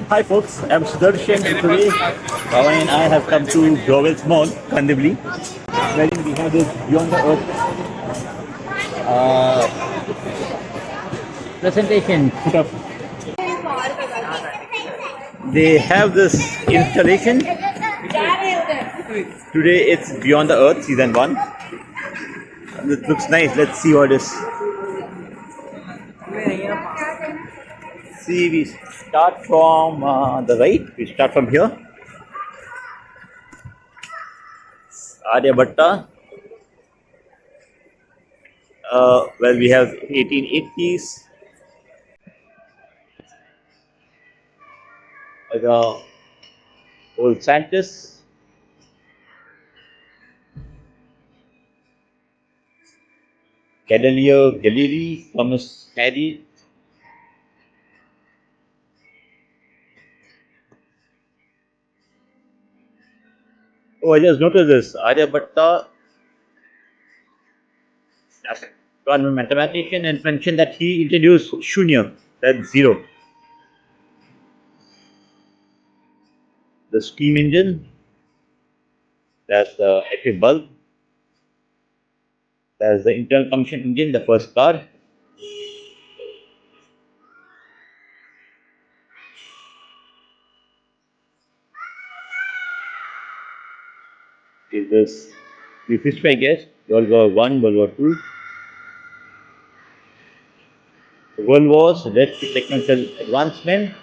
Hi folks, I'm Sudarshan. Today, Bhawani and I have come to Growel's Mall, Kandivali, wherein we have this Beyond the Earth presentation put up. They have this installation. Today it's Beyond the Earth Season 1. It looks nice. Let's see what it is. See, we start from the right. We start from here. Aryabhatta. Well, we have 1880s. The old scientists. Galileo Galilei, Thomas Harry. Oh, I just noticed this. Aryabhatta, a mathematician, and mentioned that he introduced Shunya, that's zero. The steam engine, that's the electric bulb, that's the internal combustion engine, the first car. Is this the history, I guess? World War One, World War Two. The World Wars led to technical advancement.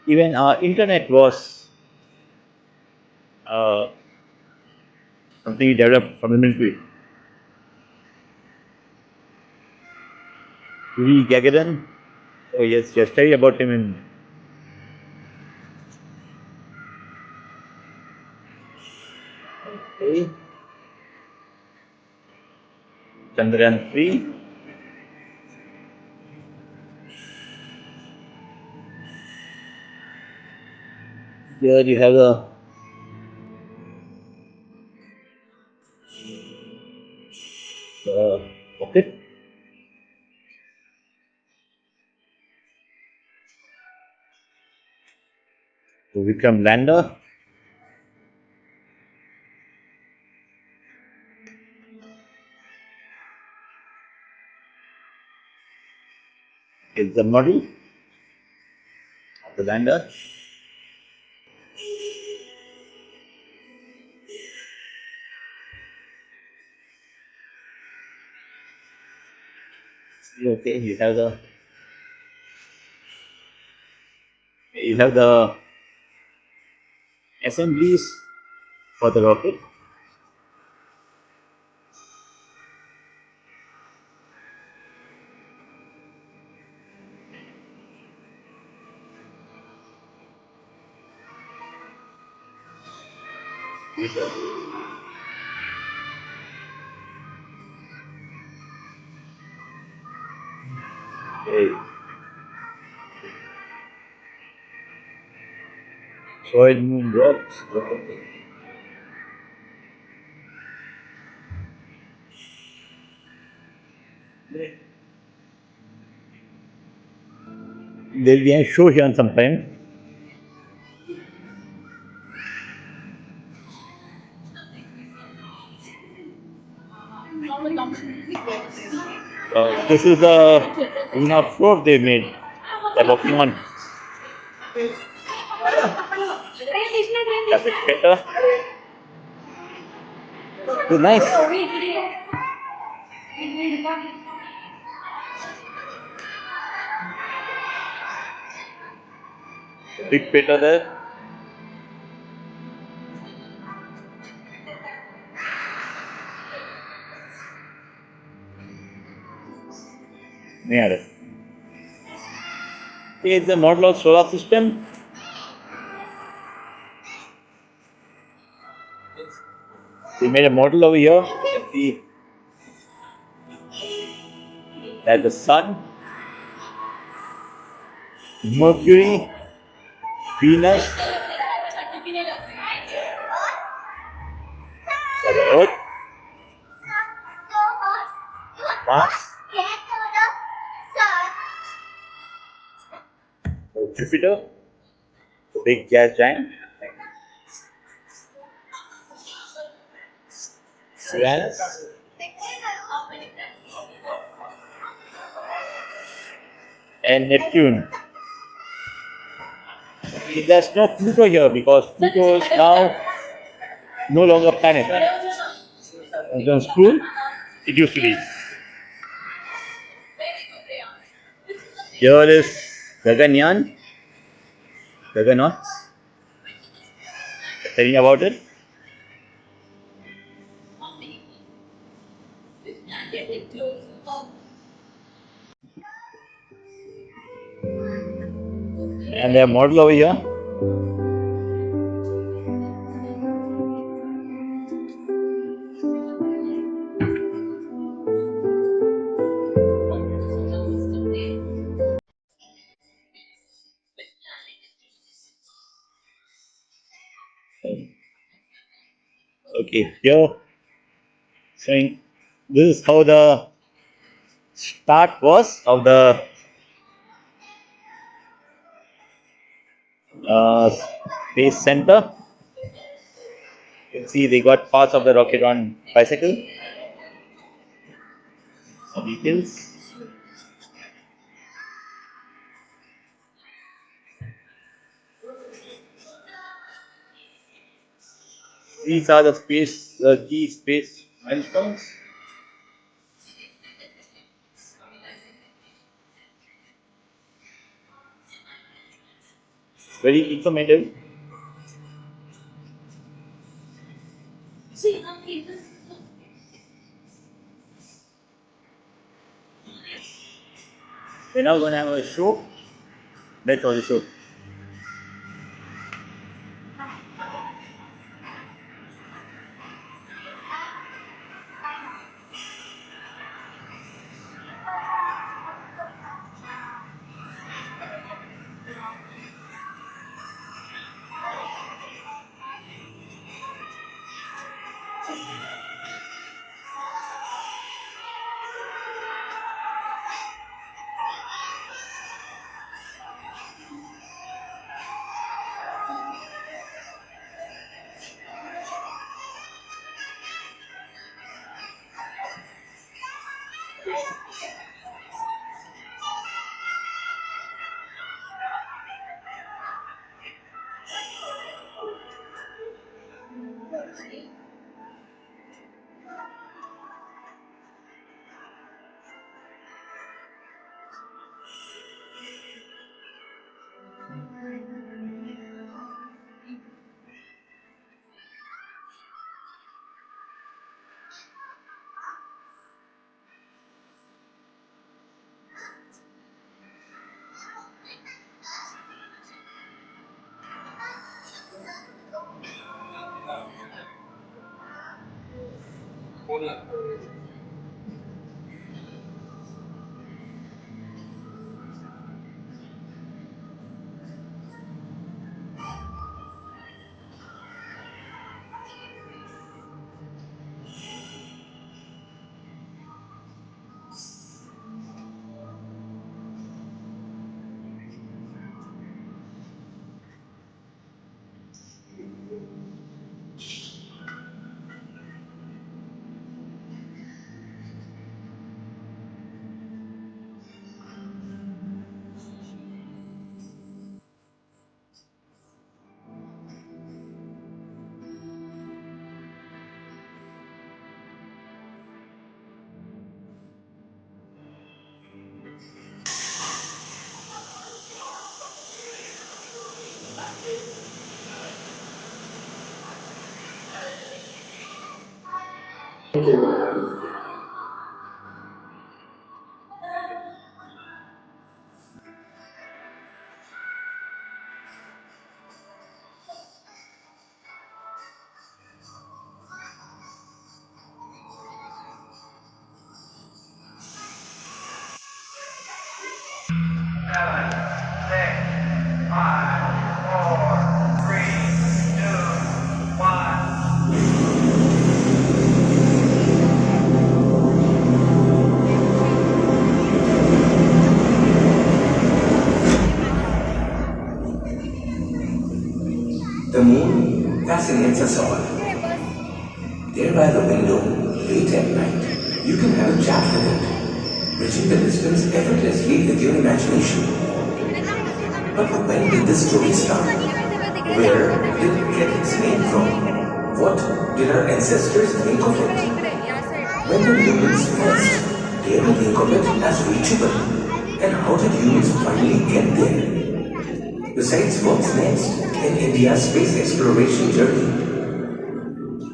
Even our internet was uh, something we developed from the military. Yuri Gagarin. Oh yes, you studied about him in okay. Chandrayaan 3. Here you have the rocket, the Vikram lander. Is the model of the lander. Okay, you have the assemblies for the rocket. Okay. Soil moon rocks. There'll be a show here sometime. This is the lunar probe they made. They're working on. That's it better. Good, nice. Big crater there. Near it. Here's the model of solar system. They made a model over here. You can see that the sun, Mercury, Venus, the Earth, Mars, Jupiter, big gas giant. Uranus and Neptune. There's no Pluto here because Pluto is now no longer a planet. As in school, it used to be. Here is Gaganyaan, Gaganaut. Tell me about it. And their model over here. Okay, here showing this is how the start was of the uh, space center. You can see they got parts of the rocket on bicycle. Details. These are the key space milestones. Very informative. We're now going to have a show. Let's watch the show. Seven, six, five, four, three, two, one. fascinates us all. There by the window, late at night, you can have a chat with it, bridging the distance effortlessly with your imagination. But when did this story start? Where did it get its name from? What did our ancestors think of it? When did humans first dare to think of it as reachable? And how did humans finally get there? Besides, what's next in India's space exploration journey?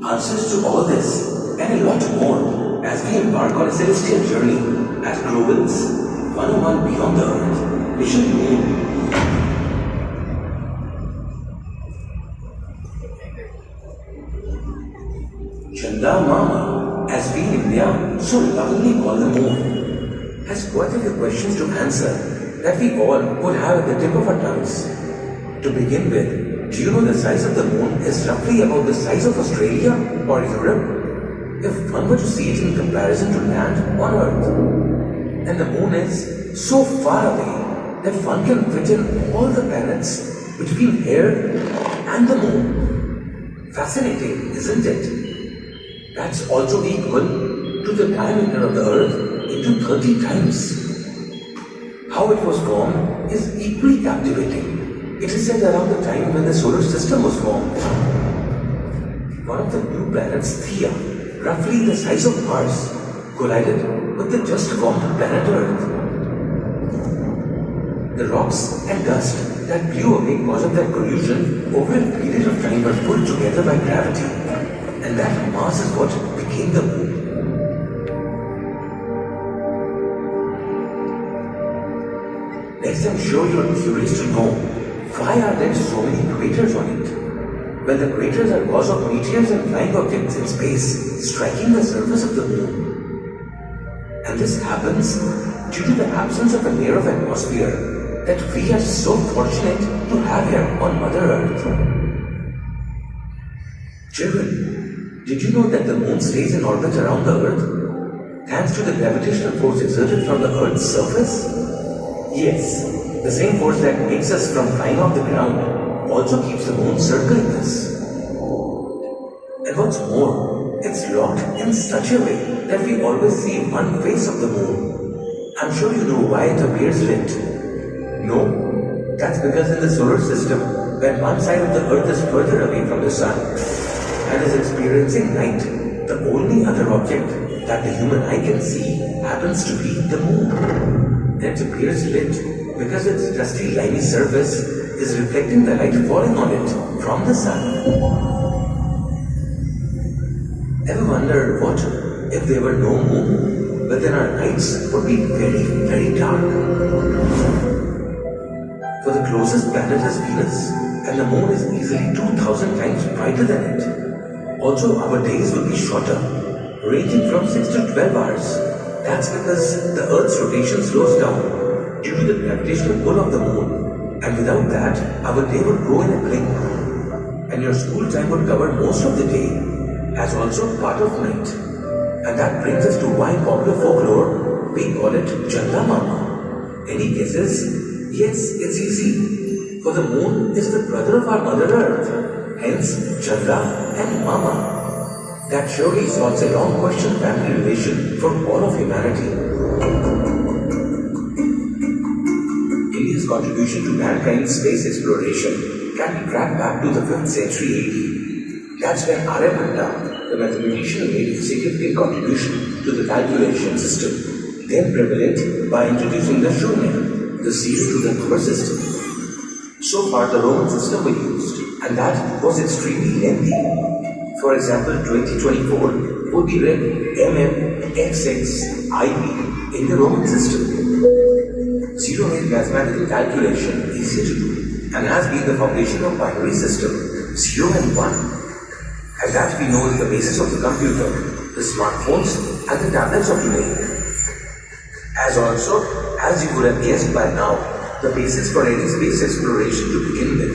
Answers to all this and a lot more as we embark on a celestial journey at Growel's 101 Beyond the Earth Mission Moon. Chanda Mama, as we in India so lovingly call the moon, has quite a few questions to answer that we all would have at the tip of our tongues. To begin with, do you know the size of the moon is roughly about the size of Australia or Europe? If one were to see it in comparison to land on Earth, and the moon is so far away that one can fit in all the planets between here and the moon. Fascinating, isn't it? That's also equal to the diameter of the Earth into 30 times. How it was formed is equally captivating. It is said around the time when the solar system was formed. One of the new planets, Theia, roughly the size of Mars, collided with the just formed planet Earth. The rocks and dust that blew away because of that collision over a period of time were pulled together by gravity, and that mass is what became the moon. Next, I'm sure you're curious to know, why are there so many craters on it? Well, the craters are caused of meteors and flying objects in space striking the surface of the moon. And this happens due to the absence of a layer of atmosphere that we are so fortunate to have here on Mother Earth. Children, did you know that the moon stays in orbit around the Earth thanks to the gravitational force exerted from the Earth's surface? Yes. The same force that makes us from flying off the ground also keeps the moon circling us. And what's more, it's locked in such a way that we always see one face of the moon. I'm sure you know why it appears lit. No, that's because in the solar system, when one side of the Earth is further away from the sun and is experiencing night, the only other object that the human eye can see happens to be the moon. It appears lit because its dusty, limy surface is reflecting the light falling on it from the sun. Ever wondered what if there were no moon, but then our nights would be very, very dark? For the closest planet is Venus, and the moon is easily 2,000 times brighter than it. Also, our days will be shorter, ranging from 6 to 12 hours. That's because the Earth's rotation slows down due to the gravitational pull of the moon, and without that, our day would go in a blink, and your school time would cover most of the day, as also part of night. And that brings us to why in popular folklore we call it Chanda Mama. Any guesses? Yes, it's easy. For the moon is the brother of our Mother Earth, hence Chanda and Mama. That surely solves a long question family relation for all of humanity. India's contribution to mankind's space exploration can be tracked back to the 5th century AD. That's when Aryabhatta, the mathematician, made a significant contribution to the calculation system, then prevalent by introducing the Shunya, the zero to the number system. So far, the Roman system was used, and that was extremely lengthy. For example, 2024 would be read MMXXIV in the Roman system. Zero made mathematical calculation easier to do and has been the foundation of binary system 0 and 1. And that we know is the basis of the computer, the smartphones and the tablets of today. As you would have guessed by now, the basis for any space exploration to begin with.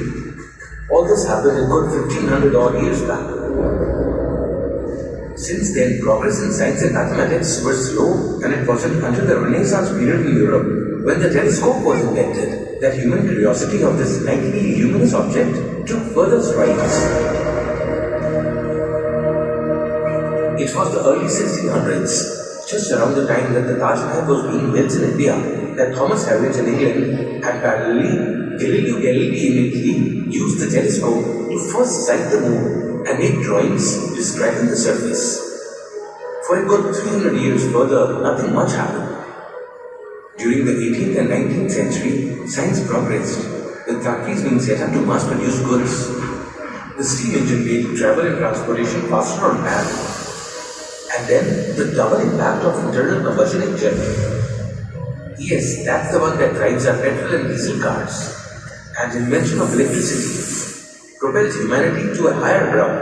All this happened a good 1500 odd years back. Since then, progress in science and mathematics was slow, and it wasn't until the Renaissance period in Europe, when the telescope was invented, that human curiosity of this nightly luminous object took further strides. it was the early 1600s, just around the time that the Taj Mahal was being built in India, that Thomas Harriot in England and parallelly Galileo Galilei in Italy used the telescope to first sight the moon and make drawings describing the surface. For a good 300 years further, nothing much happened. During the 18th and 19th century, science progressed, with factories being set up to mass-produce goods. The steam engine made travel and transportation faster on land. And then the double impact of internal combustion engine. Yes, that's the one that drives our petrol and diesel cars. And invention of electricity propelled humanity to a higher ground.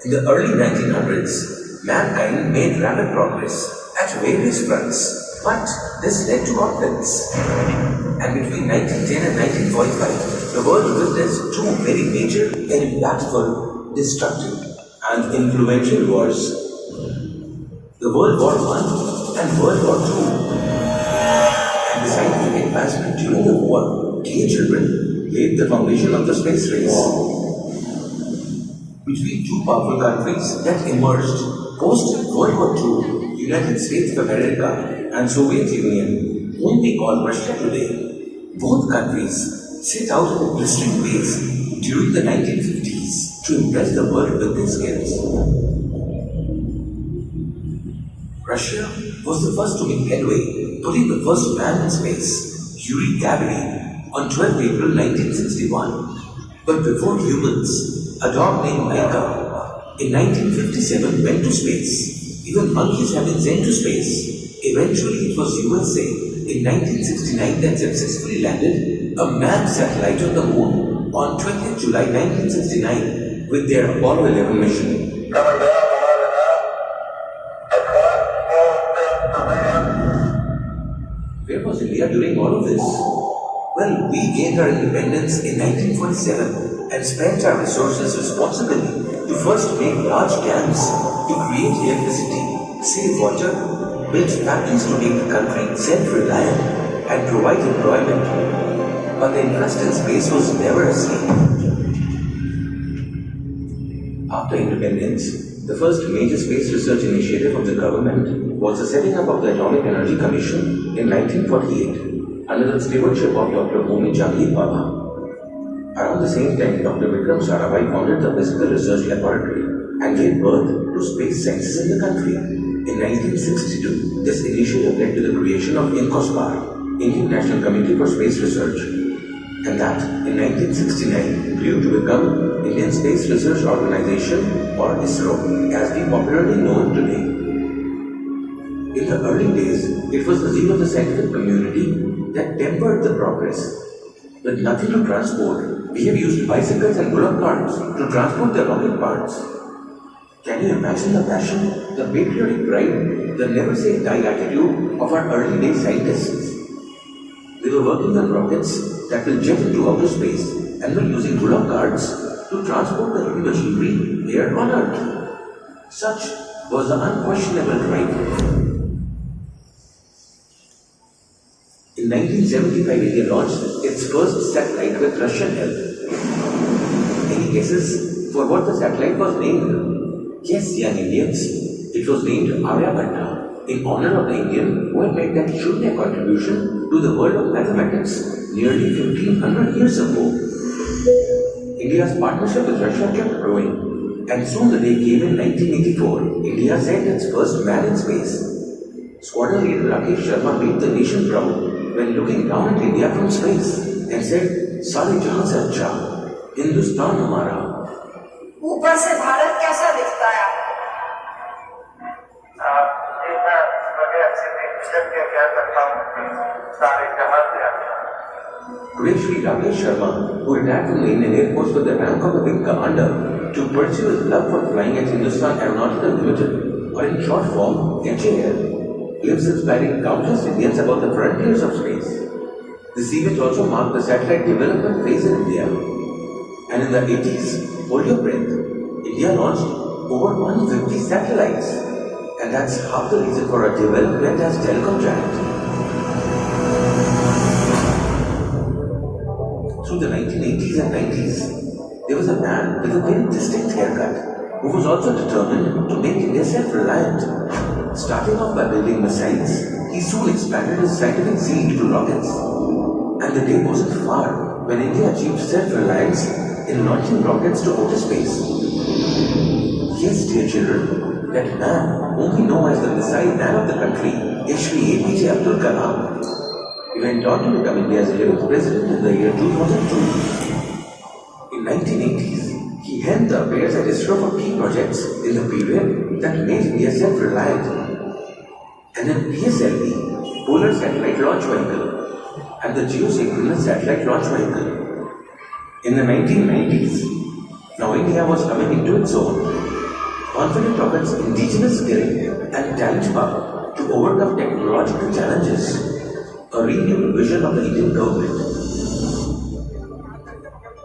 In the early 1900s, mankind made rapid progress at various fronts, but this led to conflicts. And between 1910 and 1945, the world witnessed two very major and impactful, destructive, and influential wars. The World War I and World War II. And the scientific advancement during the war, dear children, laid the foundation of the space race. Between two powerful countries that emerged post-World War II, United States of America and Soviet Union, whom we call Russia today, both countries set out in a blistering pace during the 1950s to impress the world with their skills. Russia was the first to make headway, putting the first man in space, Yuri Gagarin, on 12 April 1961. But before humans, a dog named Laika, in 1957 went to space. Even monkeys have been sent to space. Eventually, it was USA in 1969 that successfully landed a manned satellite on the moon on 20th July 1969 with their Apollo 11 mission. Where was India during all of this? Well, we gained our independence in 1947 and spent our resources responsibly to first make large dams to create electricity, save water, build factories to make the country self-reliant and provide employment. But the interest in space was never asleep. After independence, the first major space research initiative of the government was the setting up of the Atomic Energy Commission in 1948 under the stewardship of Dr. Homi Jahangir Baba. Around the same time, Dr. Vikram Sarabhai founded the Physical Research Laboratory and gave birth to space sciences in the country. In 1962, this initiative led to the creation of INCOSPAR, Indian National Committee for Space Research, and that in 1969 grew to become Indian Space Research Organization, or ISRO, as we popularly know it today. In the early days, it was the zeal of the scientific community that tempered the progress. With nothing to transport, we have used bicycles and bullock carts to transport the rocket parts. Can you imagine the passion, the patriotic pride, the never-say-die attitude of our early day scientists? They were working on rockets that will jet into outer space and were using bullock carts to transport the heavy machinery here on Earth. Such was the unquestionable drive. In 1975, India launched its first satellite with Russian help. Any guesses for what the satellite was named? Yes, young Indians, it was named Aryabhatta in honor of the Indian who had made that Shunya contribution to the world of mathematics nearly 1500 years ago. India's partnership with Russia kept growing, and soon the day came in 1984. India sent its first man in space. Squadron leader Rakesh Sharma made the nation proud when looking down at India from space and said, "Sare jahan se acha, Hindustan hamara." ऊपर से भारत कैसा दिखता है? ये मैं बड़े अच्छे से कह सकता हूँ सारे जहां से अच्छा। Today, Shri Rakesh Sharma, who retired from the Indian Air Force with the rank of a wing commander to pursue his love for flying at Hindustan Aeronautical Limited, or in short form, HAL, lives inspiring countless Indians about the frontiers of space. This event also marked the satellite development phase in India. And in the 80s, hold your breath, India launched over 150 satellites. And that's half the reason for our development as telecom giant. Through the 1980s and 90s, there was a man with a very distinct haircut who was also determined to make India self-reliant. Starting off by building missiles, he soon expanded his scientific zeal to rockets. And the day wasn't far when India achieved self-reliance in launching rockets to outer space. Yes, dear children, that man, whom we know as the missile man of the country, Shri APJ Abdul Kalam, he went on to become India's 11th president in the year 2002. In 1980s, he helmed the affairs at ISRO for key projects in the period that made India self-reliant. And then PSLV, Polar Satellite Launch Vehicle, and the Geosynchronous Satellite Launch Vehicle. In the 1990s, now India was coming into its own, confident of its indigenous skill and talent power to overcome technological challenges, a renewed vision of the Indian government.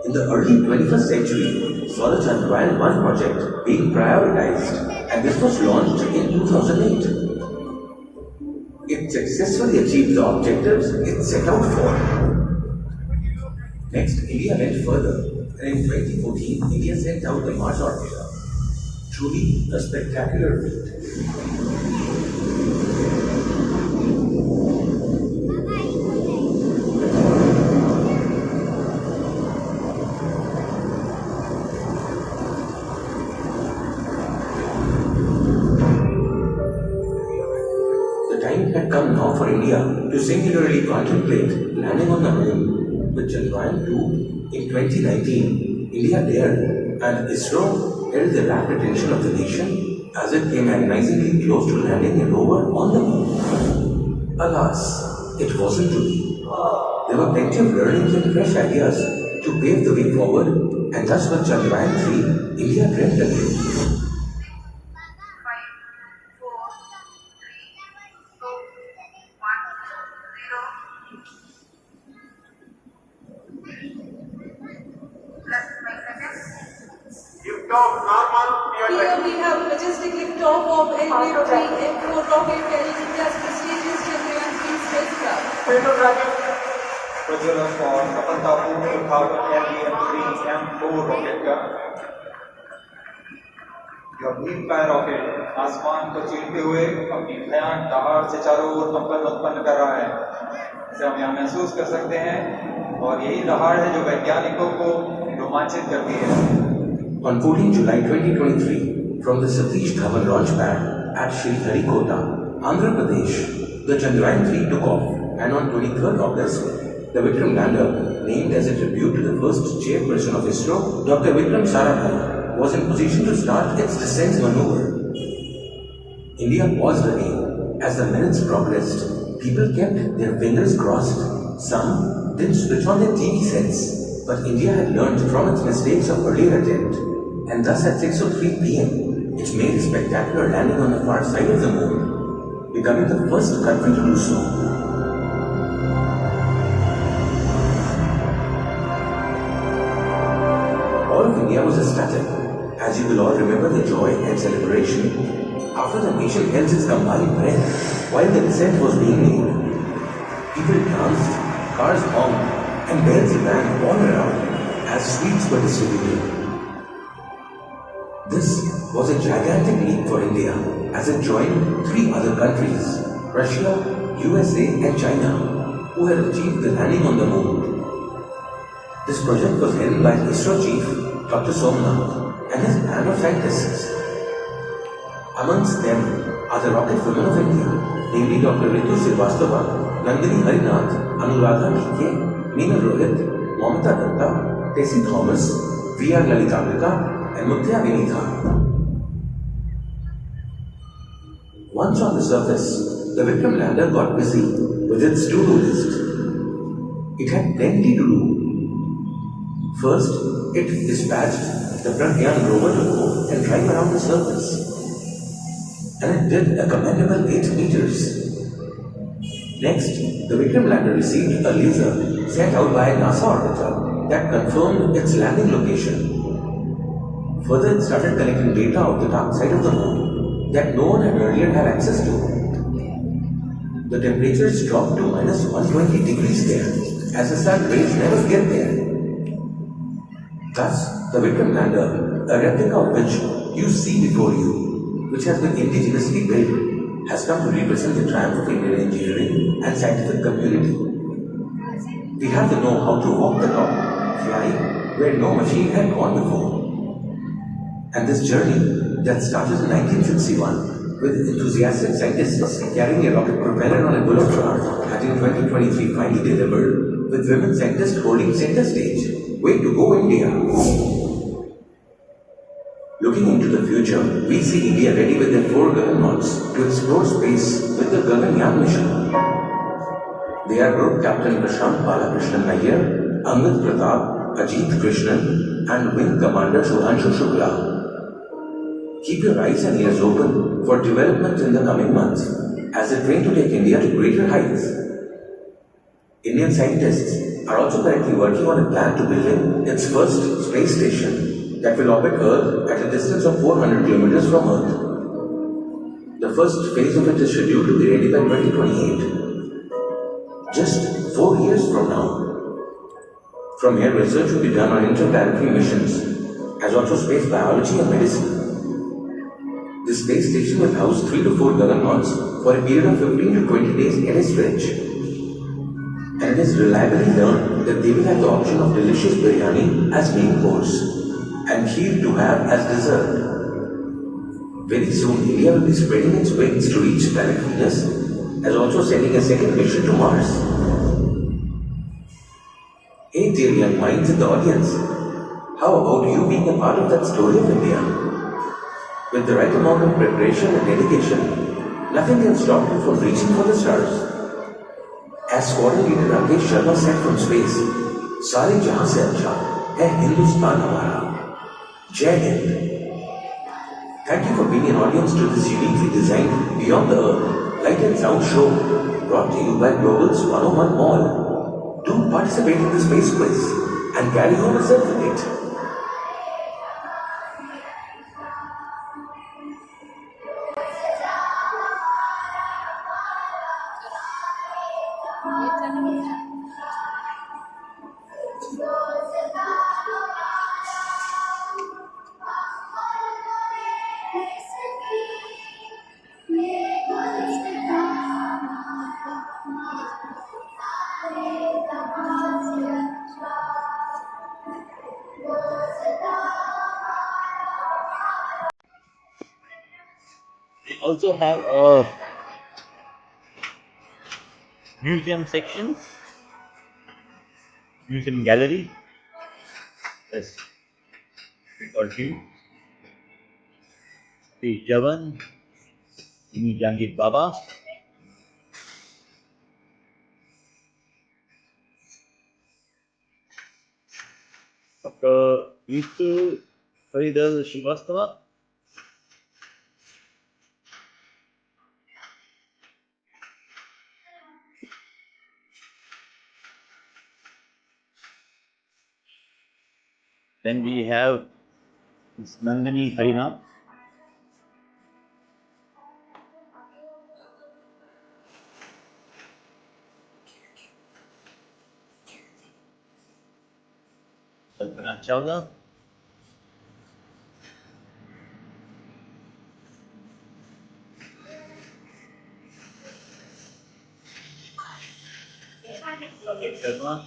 In the early 21st century, saw the Chandrayaan 1 project being prioritized, and this was launched in 2008. It successfully achieved the objectives it set out for. Next, India went further, and in 2014, India sent out the Mars orbiter. Truly a spectacular feat. The time had come now for India to singularly contemplate landing on the moon. With Chandrayaan 2 in 2019, India dared, and ISRO held the rapt attention of the nation as it came agonizingly close to landing a rover on the moon. Alas, it wasn't to be. There were plenty of learnings and fresh ideas to pave the way forward, and thus with Chandrayaan 3, India dreamt again. Liftoff normal. Here we have majestic liftoff of LV3 M4 rocket carrying India's prestigious Chandrayaan 3 spacecraft. प्रज्वलन और सफलतापूर्ण उठाव LV3 M4 rocket का यह भीमकाय rocket आसमान को चीरते हुए अपनी भयानक दहाड़ से चारों ओर कंपन उत्पन्न कर रहा है, इसे हम यहाँ महसूस कर सकते हैं, और यही दहाड़ है जो वैज्ञानिकों को रोमांचित करती है। On 14 July 2023, from the Satish Dhawan launch pad at Sriharikota, Andhra Pradesh, the Chandrayaan 3 took off, and on 23rd August, the Vikram lander, named as a tribute to the first chairperson of ISRO, Dr. Vikram Sarabhai, was in position to start its descent maneuver. India paused again. As the minutes progressed, people kept their fingers crossed. Some didn't switch on their TV sets, but India had learned from its mistakes of earlier attempt, and thus at 6:03 p.m., it made a spectacular landing on the far side of the moon, becoming the first country to do so. All of India was ecstatic, as you will all remember the joy and celebration after the nation held its combined breath while the descent was being made. People danced, cars honked, and bells rang all around as sweets were distributed. This was a gigantic leap for India as it joined 3 other countries, Russia, USA and China, who had achieved the landing on the moon. This project was held by ISRO chief Dr. Somnath and his band of scientists. Amongst them are the rocket women of India, namely Dr. Ritu Srivastava, Nandini Harinath, Anuradha K.K., Meena Rohit, Mamata Datta, Tessie Thomas, V.R. Lalitamrika, and Mutya Vinitha. Once on the surface, the Vikram lander got busy with its to-do list. It had plenty to do. First, it dispatched the Pragyan rover to go and drive around the surface. And it did a commendable 8 meters. Next, the Vikram lander received a laser sent out by a NASA orbiter that confirmed its landing location. Further, it started collecting data of the dark side of the moon that no one had earlier had access to. The temperatures dropped to minus 120 degrees there, as the sun rays never get there. Thus, the Vikram lander, a replica of which you see before you, which has been indigenously built, has come to represent the triumph of Indian engineering and scientific community. We have to know how to walk the talk, fly where no machine had gone before. And this journey that started in 1961 with enthusiastic scientists carrying a rocket propeller on a bullock cart had in 2023 finally delivered with women scientists holding center stage. Way to go, India! Looking into the future, we see India ready with their 4 Gaganyans to explore space with the Gaganyaan mission. They are Group Captain Prashant Balakrishnan Nayyar, Angad Pratap, Ajit Krishnan, and Wing Commander Sudhanshu Shukla. Keep your eyes and ears open for developments in the coming months as they train to take India to greater heights. Indian scientists are also currently working on a plan to build its first space station that will orbit Earth at a distance of 400 kilometers from Earth. The first phase of it is scheduled to be ready by 2028, just 4 years from now. From here, research will be done on interplanetary missions, as also space biology and medicine. The space station will house 3 to 4 Gaganyans for a period of 15 to 20 days at a stretch. And it is reliably learned that they will have the option of delicious biryani as main course and kheer to have as dessert. Very soon, India will be spreading its wings to reach planet Venus, as also sending a second mission to Mars. Hey dear young minds in the audience, how about you being a part of that story of India? With the right amount of preparation and dedication, nothing can stop you from reaching for the stars. As Squadron Leader Rakesh Sharma said from space, सारे जहां से अच्छा है हिंदुस्तान हमारा. Jai Hind. Thank you for being an audience to this uniquely designed Beyond the Earth light and sound show brought to you by Growel's 101 Mall. Do participate in the space quiz and carry home a certificate. We also have a museum section, museum gallery. Yes, we continue. The Javan, ini Jangir Baba. Dr. Yusuf Faridal Srivastava. Then we have Ms. Nandini Harinath. Kalpana Chawla. Rakesh Sharma.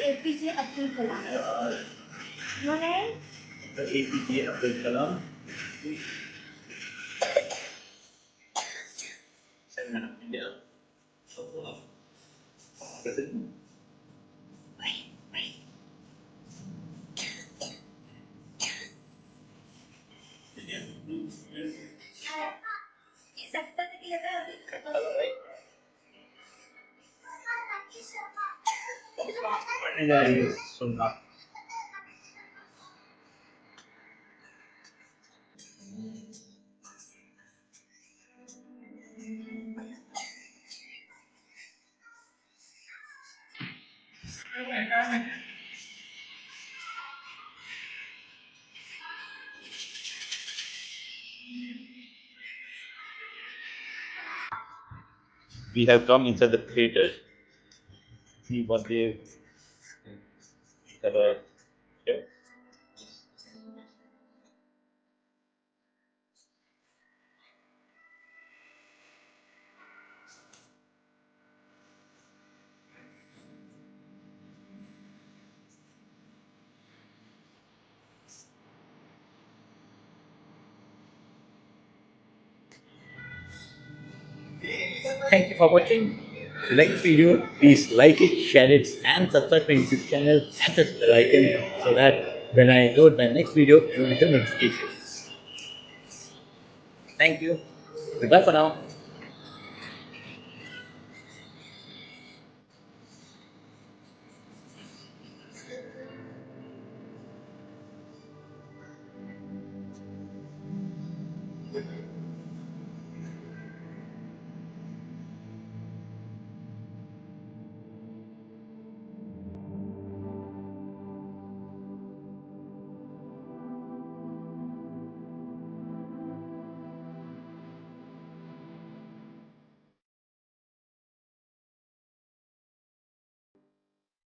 APJ Abdul Kalam. Your name? The APJ Abdul Kalam. Chairman of India. President. Sumnath. We have come inside the theater. see what they have a yeah. Thank you for watching. The next video, please like it, share it, and subscribe my YouTube channel and the bell icon so that when I upload my next video, you will get a notification. Thank you. Goodbye for now.